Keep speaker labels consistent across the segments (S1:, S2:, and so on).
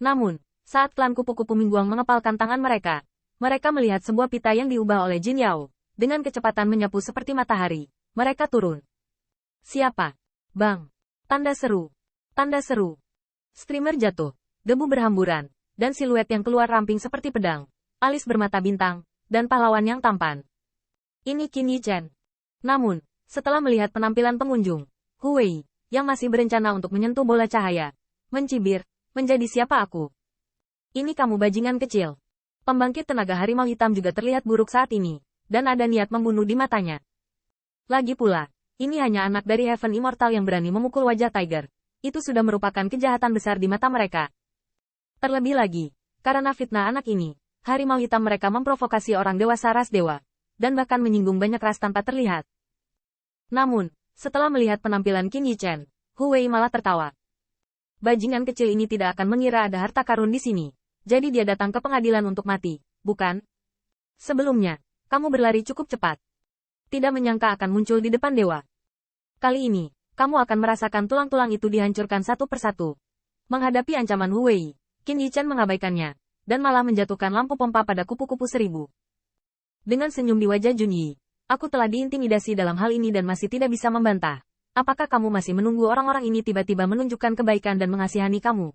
S1: Namun, saat klan kupu-kupu Mingguang mengepalkan tangan mereka, mereka melihat sebuah pita yang diubah oleh Jin Yao. Dengan kecepatan menyapu seperti matahari, mereka turun. Siapa? Bang! Tanda seru. Tanda seru. Streamer jatuh, debu berhamburan, dan siluet yang keluar ramping seperti pedang, alis bermata bintang, dan pahlawan yang tampan. Ini Qin Yi Chen. Namun, setelah melihat penampilan pengunjung, Hu Wei, yang masih berencana untuk menyentuh bola cahaya, mencibir, menjadi siapa aku? Ini kamu bajingan kecil. Pembangkit tenaga harimau hitam juga terlihat buruk saat ini, dan ada niat membunuh di matanya. Lagi pula, ini hanya anak dari Heaven Immortal yang berani memukul wajah Tiger. Itu sudah merupakan kejahatan besar di mata mereka. Terlebih lagi, karena fitnah anak ini, harimau hitam mereka memprovokasi orang dewasa ras dewa, dan bahkan menyinggung banyak ras tanpa terlihat. Namun, setelah melihat penampilan Qin Yi Chen, Hu Wei malah tertawa. Bajingan kecil ini tidak akan mengira ada harta karun di sini, jadi dia datang ke pengadilan untuk mati, bukan? Sebelumnya, kamu berlari cukup cepat. Tidak menyangka akan muncul di depan dewa. Kali ini, kamu akan merasakan tulang-tulang itu dihancurkan satu persatu. Menghadapi ancaman Hu Wei, Qin Yi Chen mengabaikannya, dan malah menjatuhkan lampu pompa pada kupu-kupu seribu. Dengan senyum di wajah Junyi, aku telah diintimidasi dalam hal ini dan masih tidak bisa membantah. Apakah kamu masih menunggu orang-orang ini tiba-tiba menunjukkan kebaikan dan mengasihani kamu?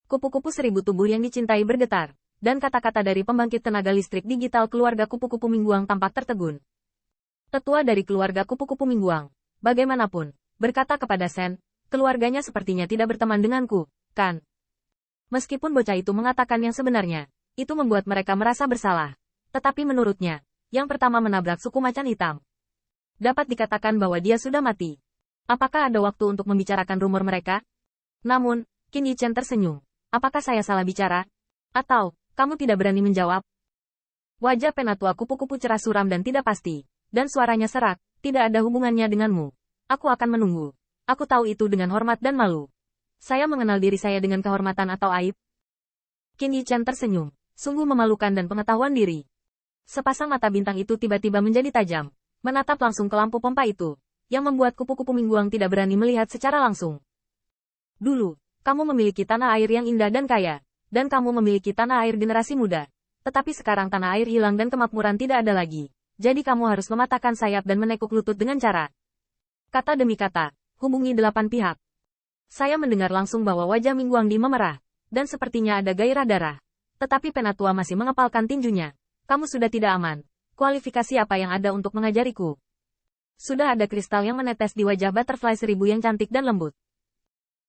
S1: Kupu-kupu seribu tubuh yang dicintai bergetar, dan kata-kata dari pembangkit tenaga listrik digital keluarga kupu-kupu Mingguang tampak tertegun. Tetua dari keluarga kupu-kupu Mingguang, bagaimanapun, berkata kepada Sen, keluarganya sepertinya tidak berteman denganku, kan? Meskipun bocah itu mengatakan yang sebenarnya, itu membuat mereka merasa bersalah. Tetapi menurutnya, yang pertama menabrak suku macan hitam. Dapat dikatakan bahwa dia sudah mati. Apakah ada waktu untuk membicarakan rumor mereka? Namun, Qin Yi Chen tersenyum. Apakah saya salah bicara? Atau, kamu tidak berani menjawab? Wajah penatua kupu-kupu cerah suram dan tidak pasti, dan suaranya serak, tidak ada hubungannya denganmu. Aku akan menunggu. Aku tahu itu dengan hormat dan malu. Saya mengenal diri saya dengan kehormatan atau aib? Qin Yi Chen tersenyum, sungguh memalukan dan pengetahuan diri. Sepasang mata bintang itu tiba-tiba menjadi tajam, menatap langsung ke lampu pompa itu, yang membuat kupu-kupu Mingguang tidak berani melihat secara langsung. Dulu, kamu memiliki tanah air yang indah dan kaya, dan kamu memiliki tanah air generasi muda. Tetapi sekarang tanah air hilang dan kemakmuran tidak ada lagi. Jadi kamu harus mematahkan sayap dan menekuk lutut dengan cara. Kata demi kata, hubungi 8 pihak. Saya mendengar langsung bahwa wajah Mingguang Di memerah, dan sepertinya ada gairah darah. Tetapi penatua masih mengepalkan tinjunya. Kamu sudah tidak aman. Kualifikasi apa yang ada untuk mengajariku? Sudah ada kristal yang menetes di wajah butterfly seribu yang cantik dan lembut.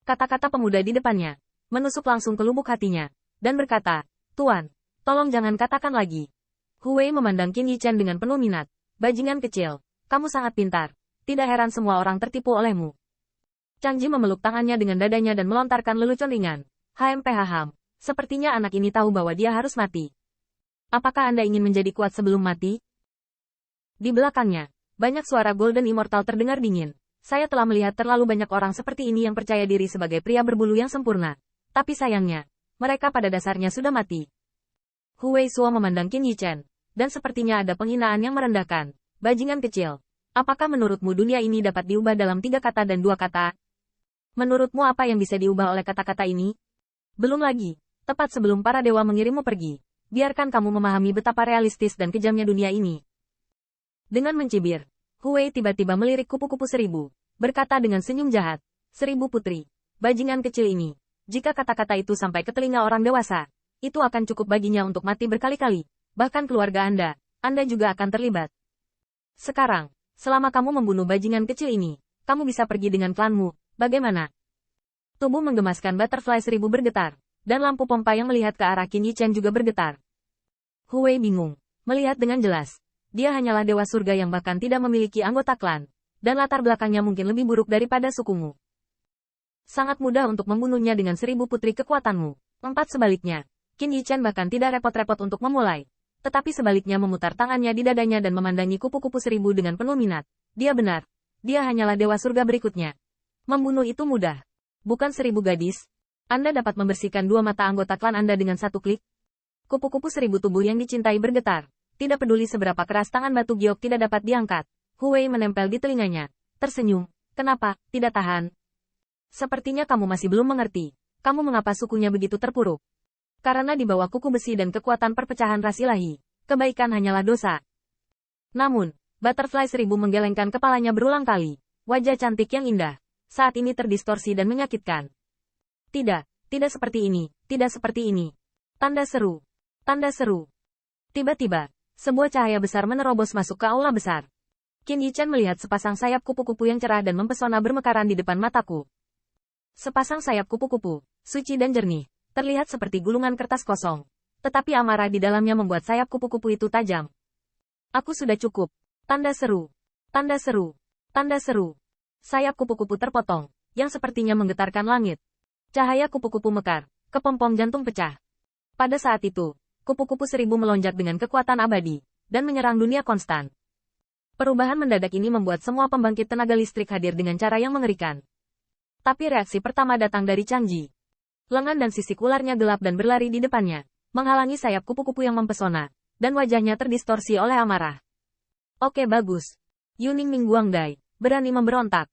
S1: Kata-kata pemuda di depannya, menusuk langsung ke lubuk hatinya, dan berkata, Tuan, tolong jangan katakan lagi. Hu Wei memandang Qin Yi Chen dengan penuh minat. Bajingan kecil, kamu sangat pintar. Tidak heran semua orang tertipu olehmu. Chang Ji memeluk tangannya dengan dadanya dan melontarkan lelucon ringan. HMPHM, sepertinya anak ini tahu bahwa dia harus mati. Apakah Anda ingin menjadi kuat sebelum mati? Di belakangnya, banyak suara Golden Immortal terdengar dingin. Saya telah melihat terlalu banyak orang seperti ini yang percaya diri sebagai pria berbulu yang sempurna. Tapi sayangnya, mereka pada dasarnya sudah mati. Hu Wei Suo memandang Qin Yi Chen, dan sepertinya ada penghinaan yang merendahkan. Bajingan kecil, apakah menurutmu dunia ini dapat diubah dalam 3 kata dan 2 kata? Menurutmu apa yang bisa diubah oleh kata-kata ini? Belum lagi, tepat sebelum para dewa mengirimmu pergi. Biarkan kamu memahami betapa realistis dan kejamnya dunia ini. Dengan mencibir, Hu Wei tiba-tiba melirik kupu-kupu seribu, berkata dengan senyum jahat, 1000 putri, bajingan kecil ini, jika kata-kata itu sampai ke telinga orang dewasa, itu akan cukup baginya untuk mati berkali-kali, bahkan keluarga Anda juga akan terlibat. Sekarang, selama kamu membunuh bajingan kecil ini, kamu bisa pergi dengan klanmu, bagaimana? Tubuh menggemaskan butterfly seribu bergetar, dan lampu pompa yang melihat ke arah Qin Yi Chen juga bergetar. Hu Wei bingung, melihat dengan jelas. Dia hanyalah dewa surga yang bahkan tidak memiliki anggota klan, dan latar belakangnya mungkin lebih buruk daripada sukumu. Sangat mudah untuk membunuhnya dengan 1000 putri kekuatanmu. 4 sebaliknya, Qin Yi Chen bahkan tidak repot-repot untuk memulai. Tetapi sebaliknya memutar tangannya di dadanya dan memandangi kupu-kupu seribu dengan penuh minat. Dia benar. Dia hanyalah dewa surga berikutnya. Membunuh itu mudah. Bukan 1000 gadis. Anda dapat membersihkan 2 mata anggota klan Anda dengan 1 klik. Kupu-kupu seribu tubuh yang dicintai bergetar. Tidak peduli seberapa keras tangan batu giok tidak dapat diangkat. Hu Wei menempel di telinganya. Tersenyum. Kenapa, tidak tahan? Sepertinya kamu masih belum mengerti. kamu mengapa sukunya begitu terpuruk? Karena di bawah kuku besi dan kekuatan perpecahan ras ilahi, kebaikan hanyalah dosa. Namun, Butterfly 1000 menggelengkan kepalanya berulang kali. Wajah cantik yang indah, saat ini terdistorsi dan menyakitkan. Tidak, tidak seperti ini, tidak seperti ini. Tanda seru. Tanda seru. Tiba-tiba, sebuah cahaya besar menerobos masuk ke aula besar. Qin Yichan melihat sepasang sayap kupu-kupu yang cerah dan mempesona bermekaran di depan mataku. Sepasang sayap kupu-kupu, suci dan jernih, terlihat seperti gulungan kertas kosong. Tetapi amarah di dalamnya membuat sayap kupu-kupu itu tajam. Aku sudah cukup. Tanda seru. Tanda seru. Tanda seru. Sayap kupu-kupu terpotong, yang sepertinya menggetarkan langit. Cahaya kupu-kupu mekar, kepompong jantung pecah. Pada saat itu, kupu-kupu 1000 melonjak dengan kekuatan abadi, dan menyerang dunia konstan. Perubahan mendadak ini membuat semua pembangkit tenaga listrik hadir dengan cara yang mengerikan. Tapi reaksi pertama datang dari Changji. Lengan dan sisik ularnya gelap dan berlari di depannya, menghalangi sayap kupu-kupu yang mempesona, dan wajahnya terdistorsi oleh amarah. Oke bagus. Yuning Ming Guangdai, berani memberontak.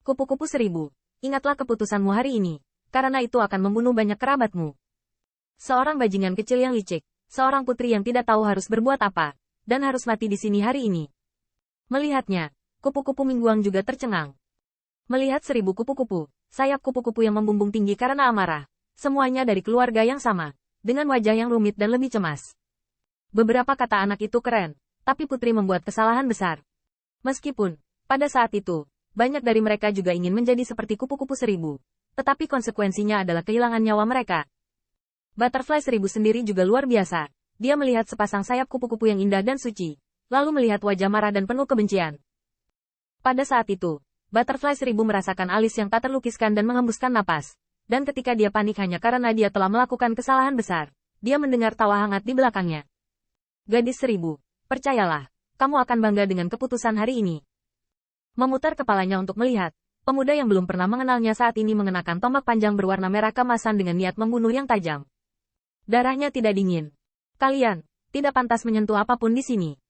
S1: Kupu-kupu 1000, ingatlah keputusanmu hari ini, karena itu akan membunuh banyak kerabatmu. Seorang bajingan kecil yang licik, seorang putri yang tidak tahu harus berbuat apa, dan harus mati di sini hari ini. Melihatnya, kupu-kupu Mingguang juga tercengang. Melihat 1000 kupu-kupu, sayap kupu-kupu yang membumbung tinggi karena amarah, semuanya dari keluarga yang sama, dengan wajah yang rumit dan lebih cemas. Beberapa kata anak itu keren, tapi putri membuat kesalahan besar. Meskipun, pada saat itu, banyak dari mereka juga ingin menjadi seperti kupu-kupu 1000, tetapi konsekuensinya adalah kehilangan nyawa mereka. Butterfly 1000 sendiri juga luar biasa. Dia melihat sepasang sayap kupu-kupu yang indah dan suci, lalu melihat wajah marah dan penuh kebencian. Pada saat itu, Butterfly 1000 merasakan alis yang tak terlukiskan dan menghembuskan napas. Dan ketika dia panik hanya karena dia telah melakukan kesalahan besar, dia mendengar tawa hangat di belakangnya. Gadis 1000, percayalah, kamu akan bangga dengan keputusan hari ini. Memutar kepalanya untuk melihat, pemuda yang belum pernah mengenalnya saat ini mengenakan tombak panjang berwarna merah keemasan dengan niat membunuh yang tajam. Darahnya tidak dingin. Kalian tidak pantas menyentuh apapun di sini.